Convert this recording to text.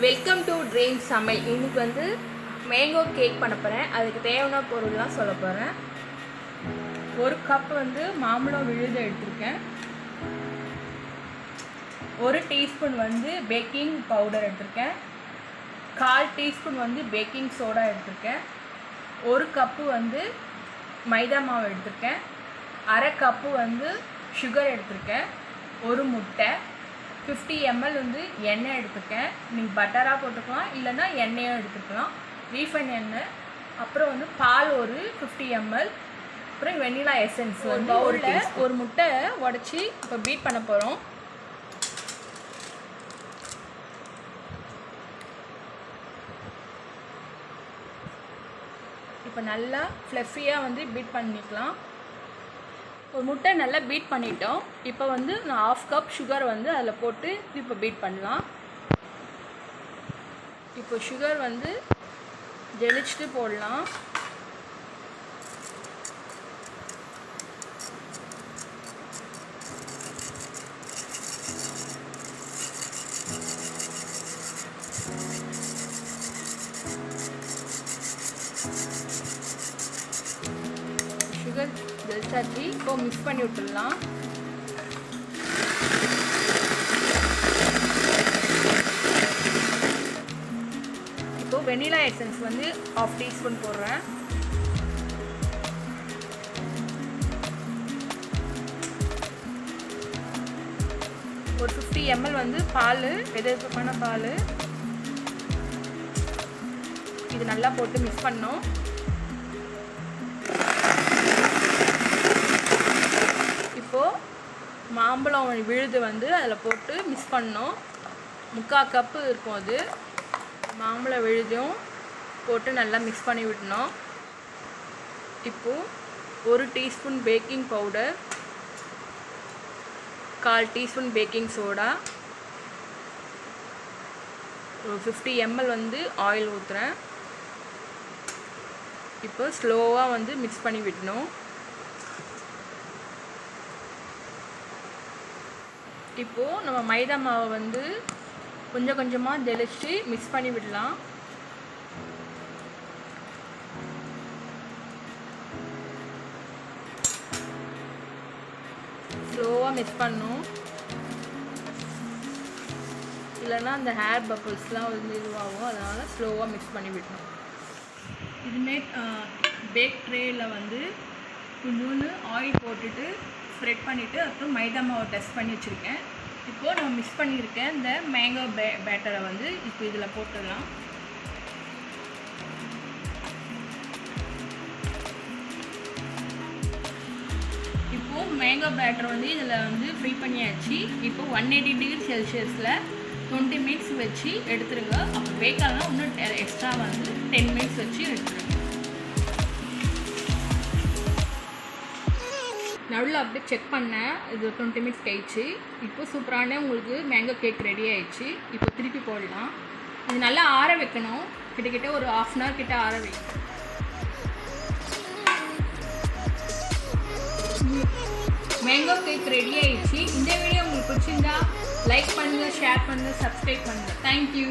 Welcome to dream சமையல். இன்னைக்கு வந்து மேங்கோ கேக் பண்ண போகிறேன். அதுக்கு தேவையான பொருள்லாம் சொல்ல போகிறேன். ஒரு கப் வந்து மாம்பழம் விழுது எடுத்திருக்கேன். 1 டீஸ்பூன் வந்து பேக்கிங் பவுடர் எடுத்திருக்கேன். 1/4 டீஸ்பூன் வந்து பேக்கிங் சோடா எடுத்திருக்கேன். 1 கப்பு வந்து மைதா மாவு எடுத்திருக்கேன். 1/2 கப்பு வந்து சுகர் எடுத்திருக்கேன். 1 முட்டை, 50 ml வந்து எண்ணெய் எடுத்துருக்கேன். நீங்கள் பட்டராக போட்டுக்கலாம், இல்லைன்னா எண்ணெயும் எடுத்துக்கலாம், ரீஃபைண்ட் எண்ணெய். அப்புறம் வந்து பால் ஒரு 50 ml. அப்புறம் வெண்ணிலா எசன்ஸ் வந்து ஒரு முட்டை உடச்சி இப்போ பீட் பண்ண போகிறோம். இப்போ நல்லா ஃப்ளஃபியாக வந்து பீட் பண்ணிக்கலாம். ஒரு முட்டை நல்லா பீட் பண்ணிட்டோம். இப்போ வந்து நான் 1/2 கப் சுகர் வந்து அதில் போட்டு இப்போ பீட் பண்ணலாம். இப்போ சுகர் வந்து ஜெலிச்சுட்டு போடலாம். சுகர் ஜெலிச்சாச்சு. இப்போ மிக்ஸ் பண்ணி விட்டுடலாம். இப்போ வெண்ணிலா எசன்ஸ் வந்து 1/2 டீஸ்பூன் போடுறேன். ஒரு 50 ml வந்து பால், வெதுவெதுப்பான பால், இது நல்லா போட்டு மிக்ஸ் பண்ணோம். இப்போது மாம்பழம் விழுது வந்து அதில் போட்டு மிக்ஸ் பண்ணோம். 3/4 கப்பு இருக்கும். அது மாம்பழம் விழுதும் போட்டு நல்லா மிக்ஸ் பண்ணி விடணும். இப்போது 1 teaspoon baking powder, 1/4 teaspoon baking soda, ஒரு 50 ml வந்து ஆயில் ஊற்றுறேன். இப்போ ஸ்லோவாக வந்து மிக்ஸ் பண்ணி விடணும். இப்போது நம்ம மைதா மாவை வந்து கொஞ்சம் கொஞ்சமாக ஜெலிச்சு மிக்ஸ் பண்ணி விடலாம். ஸ்லோவாக மிக்ஸ் பண்ணணும், இல்லைன்னா அந்த ஹேர் பபிள்ஸ்லாம் வந்து இதுவாகும். அதனால் ஸ்லோவாக மிக்ஸ் பண்ணி விடணும். இதுமே பேக் ட்ரேயில் வந்து கொஞ்சோண்டு ஆயில் போட்டுட்டு ஸ்ப்ரெட் பண்ணிவிட்டு அப்புறம் மைதா மாவை டஸ்ட் பண்ணி வச்சுருக்கேன். இப்போது நம்ம மிக்ஸ் பண்ணியிருக்கேன் இந்த மேங்கோ பேட்டரை வந்து இப்போ இதில் போட்டுடலாம். இப்போது மேங்கோ பேட்டர் வந்து இதில் வந்து ஃபில் பண்ணியாச்சு. இப்போ 180 டிகிரி செல்சியஸில் 20 மினிட்ஸ் வச்சு எடுத்துருங்க. அப்போ பேக்காலாம் இன்னும் எக்ஸ்ட்ரா வந்து 10 மினிட்ஸ் வச்சு எடுத்துருங்க. நடுவில் அப்படியே செக் பண்ணேன். இது 20 மினிட்ஸ் கழிச்சு இப்போ சூப்பரான உங்களுக்கு மேங்கோ கேக் ரெடி ஆயிடுச்சு. இப்போ திருப்பி போடலாம். இது நல்லா ஆற வைக்கணும். கிட்டத்தட்ட ஒரு 1/2 hour கிட்ட ஆற வைக்கணும். மேங்கோ கேக் ரெடி ஆயிடுச்சு. இந்த வீடியோ உங்களுக்கு பிடிச்சிருந்தா லைக் பண்ணுங்கள், ஷேர் பண்ணுங்கள், சப்ஸ்கிரைப் பண்ணுங்கள். தேங்க்யூ.